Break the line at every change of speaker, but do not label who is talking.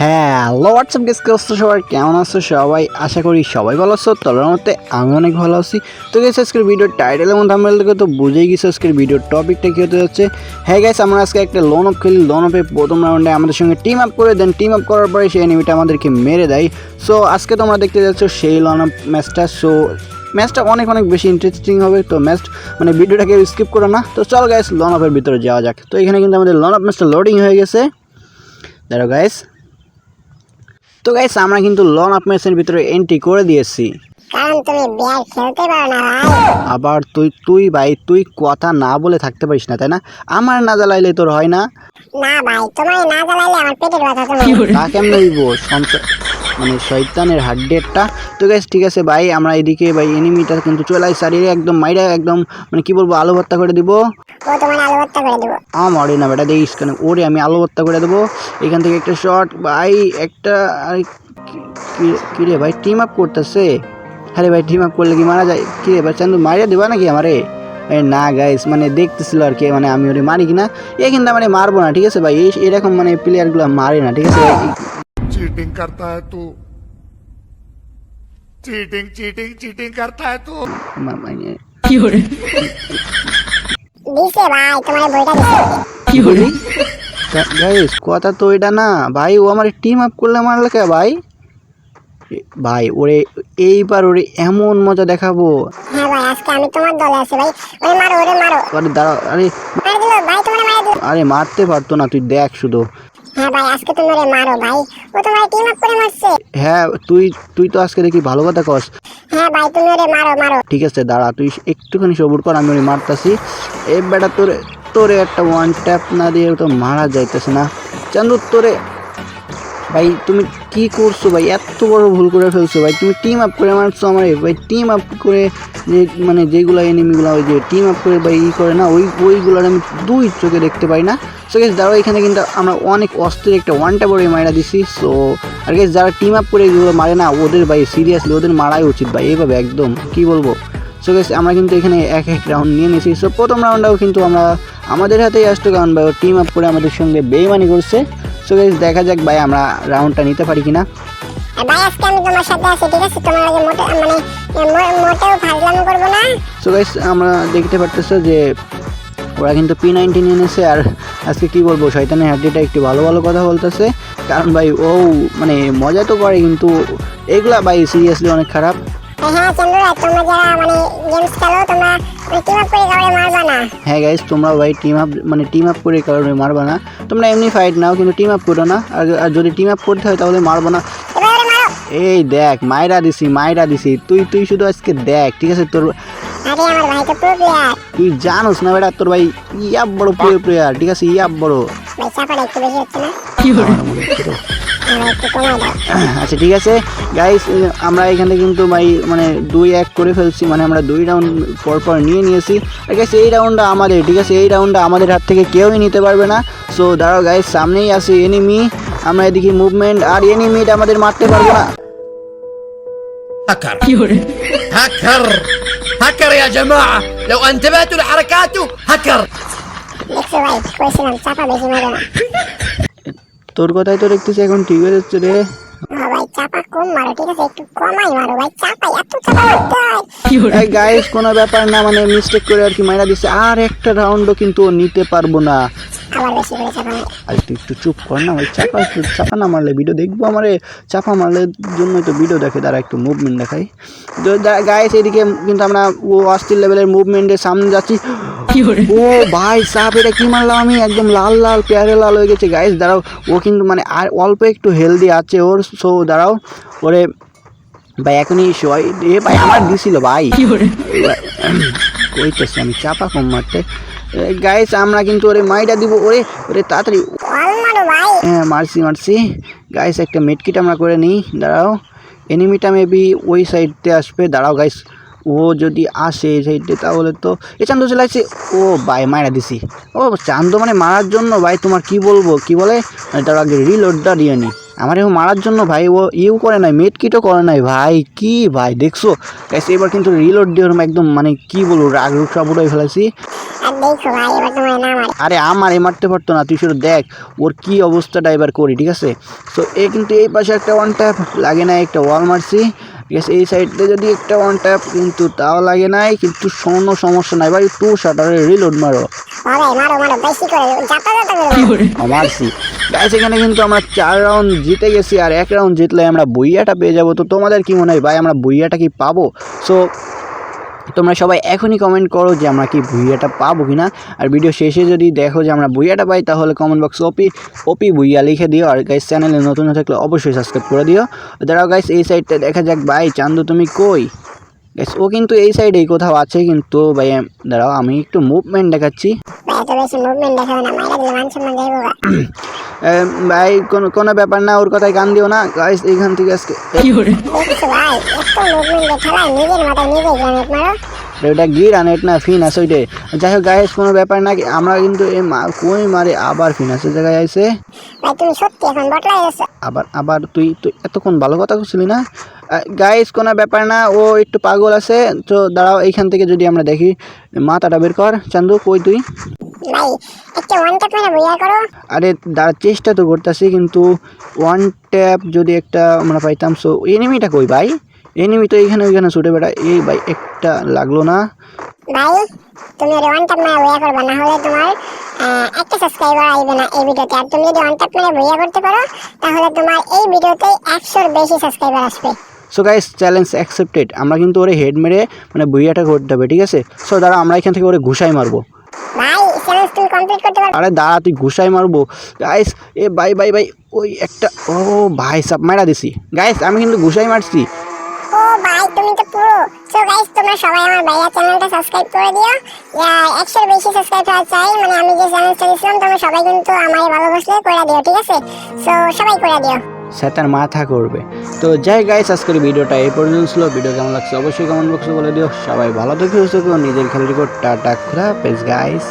Hello WhatsApp guys, কি অবস্থা সবার? কেমন আছো সবাই? আশা করি সবাই ভালো আছো। তোলার মধ্যে আমি অনেক ভালো আছি। তো গাইস, আজকের ভিডিওর টাইটেল এবং থাম্বনেল থেকে তো বুঝেই গেছো আজকের ভিডিওর টপিকটা কী হতে যাচ্ছে। হ্যাঁ গাইস, আমরা আজকে একটা লোন অফ খেলি। লোন অফে প্রথম রাউন্ডে আমাদের সঙ্গে টিম আপ করে দেন। টিম আপ করার পরে সেই এনিমিটা আমাদেরকে মেরে দেয়। সো আজকে তোমরা দেখতে যাচ্ছ সেই লোন অফ ম্যাচটা। সো ম্যাচটা অনেক বেশি ইন্টারেস্টিং হবে। তো ম্যাচ ভিডিওটাকে স্কিপ করো না। তো চলো গাইস, লোন অফের ভিতরে যাওয়া যাক। তো এখানে কিন্তু আমাদের লোন অফ ম্যাচটা লোডিং হয়ে গেছে। দেখো গাইস, তো গাইস আমরা কিন্তু লোন অফ ম্যাচের ভিতরে এন্ট্রি করে দিয়েছি।
কারণ তুমি বিয়ার খেলতে পারো না ভাই।
আবার তুই ভাই তুই কথা না বলে থাকতে পারিস না, তাই না? আমার না জ্বালাইলে তোর হয় না।
না ভাই, তোমার না জ্বালাইলে আমার পেটের ব্যথা তুমি।
তা কেমন হইব শয়তানের হাড্ডেরটা। তো গাইস ঠিক আছে ভাই, আমরা এদিকে ভাই এনিমিটা কিন্তু চলে আসছে। আর একদম মাইরা একদম কি বলবো, আলু ভর্তা করে দিব।
ও তোমার আলু ভর্তা করে দিব।
আমার না বেটা, দেখিস কেন ওরে, আমি আলু ভর্তা করে দেবো। এখান থেকে একটা শট ভাই, একটা কি রে ভাই, টিম আপ করতেছে। আরে ভাই, টিম আপ করলে কি মারা যায়? কি রে ভাই, চান্দু মারিয়া দেবা নাকি আমারে? না গাইস, দেখতেছিল আর কি, আমি ওরে মারি কিনা। এ কিন্তু মারবো না, ঠিক আছে ভাই। এরকম প্লেয়ারগুলো মারে না, ঠিক আছে।
चीटिंग करता है तू चीटिंग चीटिंग चीटिंग करता है तू
দিছে ভাই, তোমার বইটা দিছে।
কি বলি গাইস? কথা তো এটা না ভাই, ও আমার টিম আপ করলে মারলে কে ভাই? ভাই ওরে এইবার ওরে এমন মজা দেখাবো।
হ্যাঁ ভাই, আজকে আমি তোমার দলে আছি ভাই। ওরে মারো, ওরে মারো।
আরে দাঁড়া, আরে
মার দিল ভাই, তোমার মার দিল।
আরে মারতে পারতো না, তুই দেখ শুধু।
হ্যাঁ ভাই, আজকে তুমি ওরে মারো ভাই। ও তোমার টিম আপ করে মারছে।
হ্যাঁ, তুই তো আজকে দেখি ভালো কথা কস।
হ্যাঁ ভাই, তুমি ওরে মারো মারো।
ঠিক আছে দাঁড়া, তুই একটুখানি সবুর কর, আমি ওরে মারতাছি। এই বেটা তোরে একটা ওয়ান ট্যাপ না দিয়ে তো মারা যাইতেছে না। চান্দু তোরে ভাই, তুমি কি করছো ভাই? এত বড় ভুল করে ফেলছো ভাই। তুমি টিম আপ করে মারছো আমার ভাই। টিম আপ করে যে যেগুলো এনিমিগুলো ওই যে টিম আপ করে ভাই করে না, ওইগুলোর আমি দুই চোখে দেখতে পাই না। সো গেস দাঁড়াও, এখানে কিন্তু আমরা অনেক অস্থির একটা ওয়ান ট্যাপ করে মারা দিছি। সো আর গেস যারা টিম আপ করে এগুলো মারে না, ওদের ভাই সিরিয়াসলি ওদের মারাই উচিত ভাই, এইভাবে একদম কি বলবো। সো গেস আমরা কিন্তু এখানে এক রাউন্ড নিয়ে নিয়েছি। সো প্রথম রাউন্ডটাও কিন্তু আমরা আমাদের হাতেই আসতো, কারণ ভাই ও টিম আপ করে আমাদের সঙ্গে বেইমানি করছে। সো গাইস দেখা যাক ভাই আমরা রাউন্ডটা নিতে পারি কিনা।
ভাই আজকে আমি তোমার সাথে আছি, ঠিক আছে? তোমার আগে মোটেও ফাজলামি করব না।
সো গাইস আমরা দেখতে পারতেছো যে ওরা কিন্তু P90 নিয়ে নিয়েছে। আর আজকে কি বলবো, শয়তানের হাড্ডিটা একটু ভালো কথা বলতেছে। কারণ ভাই ও মজা তো করে, কিন্তু এগুলা ভাই সিরিয়াসলি অনেক খারাপ।
হ্যাঁ চন্দ্রা, তোমরা যারা গেমস খেলো, তোমরা টিম আপ করে কাউরে মারবা না।
হ্যাঁ গাইস, তোমরা ভাই টিম আপ করে কারণে মারবা না। তোমরা এমনি ফাইট নাও, কিন্তু টিম আপ করো না। আর যদি টিম আপ করতে হয় তাহলে মারবো না। এই দেখ, মাইরা দিছি। তুই শুধু আজকে দেখ, ঠিক আছে? তোর
আরে আমার ভাই তো প্রো প্লেয়ার।
তুই জানোস না বেটা, তোর ভাই ইয়াব বড় প্লেয়ার, ঠিক আছে? ইয়াব বড়।
ভাই চাপাটা একটু বেশি হচ্ছে না? একটু কমাই দাও।
আচ্ছা ঠিক আছে গাইস, আমরা এখানে কিন্তু ভাই 2-1 করে ফেলছি। আমরা 2 রাউন্ড পর নিয়ে নিয়েছি। আর গাইস এই রাউন্ডটা আমাদের, ঠিক আছে? এই রাউন্ডটা আমাদের হাত থেকে কেউই নিতে পারবে না। সো দাঁড়াও গাইস, সামনেই আছে এনিমি। আমরা এদিকে মুভমেন্ট, আর এনিমিটা আমাদের মারতে পারবো না।
هكر هكر هكر يا جماعة، لو انتبهتوا لحركاته هكر.
দেখছো ভাই, কইছিলাম চাপা বেশি মারো না।
তোর কথাই তো দেখতেছি এখন ঠিক হয়ে যাচ্ছে রে।
ভাই চাপা কম মারো, ঠিক আছে? একটু কমাই মারো ভাই। চাপা এত চাপা মারতে হয়?
এই গাইস কোনো ব্যাপার না, মিস্টেক করে আর কি মাইরা দিচ্ছে। আর একটা রাউন্ডও কিন্তু ও নিতে পারবো না।
আবার বেশি করে চাপা মারো।
আরে তুই একটু চুপ কর না ভাই। চাপা না মারলে ভিডিও দেখবো? চাপা মারলে জন্যই তো ভিডিও দেখে। তারা একটু মুভমেন্ট দেখাই। গাইস এদিকে কিন্তু আমরা অস্থির লেভেলের মুভমেন্টের সামনে যাচ্ছি। ও ভাই সাপ, এটা কি মারলাম আমি? একদম লাল পেয়ারে লাল হয়ে গেছে। গাইস দাঁড়াও, ও কিন্তু আর অল্প একটু হেলদি আছে ওর। সো দাঁড়াও, ওরে ভাই এখনই ভাই আমার দিছিল ভাই। কইতেছি আমি চাপা কম মারতে। গাইস আমরা কিন্তু ওরে মাইটা দিব। ওরে তাড়াতাড়ি। হ্যাঁ মারছি। গাইস একটা মেডকিট আমরা করে নিই। দাঁড়াও, এনিমিটা মেবি ওই সাইডতে আসবে। দাঁড়াও গাইস, ও যদি আসে এই সাইডে তাহলে তো এ চান্দু চলে আসছে। ও ভাই মাইরা দিছি। ও চান্দু মারার জন্য ভাই, তোমার কি বলবো, কি বলে তার আগে রিলোডটা দিয়ে নি। আমারও মারার জন্য ভাই ও ইউ করে নাই, মেড কিটও করে নাই ভাই। কি ভাই দেখছো গাইস, এবার কিন্তু রিলোড দিয়ে একদম মানে কি বলবো রাগ রুখা পুরোই ফেলেছি।
আর দেখো ভাই এবার তোমার না মারে।
আরে আমার মারতে পারতো না, তুই শুধু দেখ ওর কি অবস্থাটা এবার করি, ঠিক আছে। সো এ কিন্তু এই পাশে একটা ওয়ান ট্যাপ লাগে না, একটা ওয়াল মারছি, ঠিক আছে। এই সাইডে যদি একটা ওয়ান ট্যাপ কিন্তু তাও লাগে নাই, কিন্তু কোনো সমস্যা নাই ভাই, টু শাটারে রিলোড মারো।
ভাই মারো মারো বেশি করে যাতা যাতা করে
মারছি গাইস। এখানে কিন্তু আমরা 4 রাউন্ড জিতে গেছি, আর 1 রাউন্ড জিতলে আমরা বুইয়াটা পেয়ে যাবো। তো তোমাদের কি মনে হয় ভাই, আমরা বুইয়াটা কি পাবো? সো তোমরা সবাই এখনই কমেন্ট করো যে আমরা কি বুইয়াটা পাবো কিনা। আর ভিডিও শেষে যদি দেখো যে আমরা বুইয়াটা পাই, তাহলে কমেন্ট বক্সে ওপি বুইয়া লিখে দিও। আর গাইস চ্যানেলে নতুন হয়ে থাকলে অবশ্যই সাবস্ক্রাইব করে দিও। দাঁড়াও গাইস, এই সাইডটা দেখা যাক। ভাই চান্দু তুমি কই? গাইস ও কিন্তু এই সাইডেই কোথাও আছে, কিন্তু ভাই দাঁড়াও আমি একটু মুভমেন্ট দেখাচ্ছি।
ভাই এত বেশি মুভমেন্ট দেখাবে না, মাইরা দিলে মান সম্মান যাইবো গা।
ভাই কোনো ব্যাপার না, ওর কথায় কান দিও না গাইস। এইখান থেকে আজকে
দেখছো ভাই এত মুভমেন্ট দেখালাই নিজের মাথায় নিজে গ্রেনেড মারো।
ওটা গ্রেনেড না ফিনাস ওইটাই। যাই হোক গাইস, কোনো ব্যাপার না, আমরা কিন্তু এই কই মারে আবার ফিনাসের জায়গায় আইছে।
ভাই তুমি সত্যি এখন বটলাই গেছো।
আবার তুই এতক্ষণ ভালো কথা বলছিলি না গাইস, কোনো ব্যাপার না, ও একটু পাগল আছে। তো দাঁড়াও, এইখান থেকে যদি আমরা দেখি, মাথাটা বের কর। চান্দু কই তুই?
ভাই একটা ওয়ান ট্যাপ মেরে বুইয়া করো।
আরে দাঁড়া, চেষ্টা তো করতেছি, কিন্তু ওয়ান ট্যাপ যদি একটা আমরা পাইতাম। সো এনিমিটা কই ভাই? এনিমি তো এইখানে ওইখানে ছুটে বেড়া। এই ভাই একটা লাগলো না
ভাই তুমি যদি ওয়ান ট্যাপ মেরে বুইয়া করবে, না হলে তোমার একটা সাবস্ক্রাইবার আইবে না এই ভিডিওতে। আর তুমি যদি ওয়ান ট্যাপ মেরে বুইয়া করতে পারো, তাহলে তোমার এই ভিডিওতে 100-র বেশি সাবস্ক্রাইবার আসবে।
So guys, challenge accepted. আমরা কিন্তু ওরে হেড মেরে মানে বুইয়াটা করতে হবে, ঠিক আছে। সো দাঁড়া, আমরা এখান থেকে ওরে ঘুষাই মারবো।
ভাই চ্যালেঞ্জ তুমি কমপ্লিট করতে পারবে।
আরে দাঁড়া, তুই ঘুষাই মারবো গাইস। এ ভাই ওই একটা ও ভাই সাপ মারা দিছি গাইস, আমি কিন্তু ঘুষাই মারছি।
ও ভাই তুমি তো পুরো। সো গাইস তোমরা সবাই আমার ভাইয়া চ্যানেলটা সাবস্ক্রাইব করে দিও। 100-র বেশি সাবস্ক্রাইবার চাই, মানে আমি যে চ্যানেলটা দিয়েছিলাম তোমরা সবাই কিন্তু আমায় ভালোবাসলে করে দিও, ঠিক আছে। সো সবাই করে দিও।
সেটার মাথা করবে। তো যাই গাইস, আজকের ভিডিওটা এই পর্যন্ত ছিল। ভিডিও কেমন লাগছে অবশ্যই কমেন্ট বক্সে বলে দিও। সবাই ভালো থেকো, সুস্থ থেকো, নিজের খেয়াল রেখো। টাটা, খুদা হাফেজ গাইস।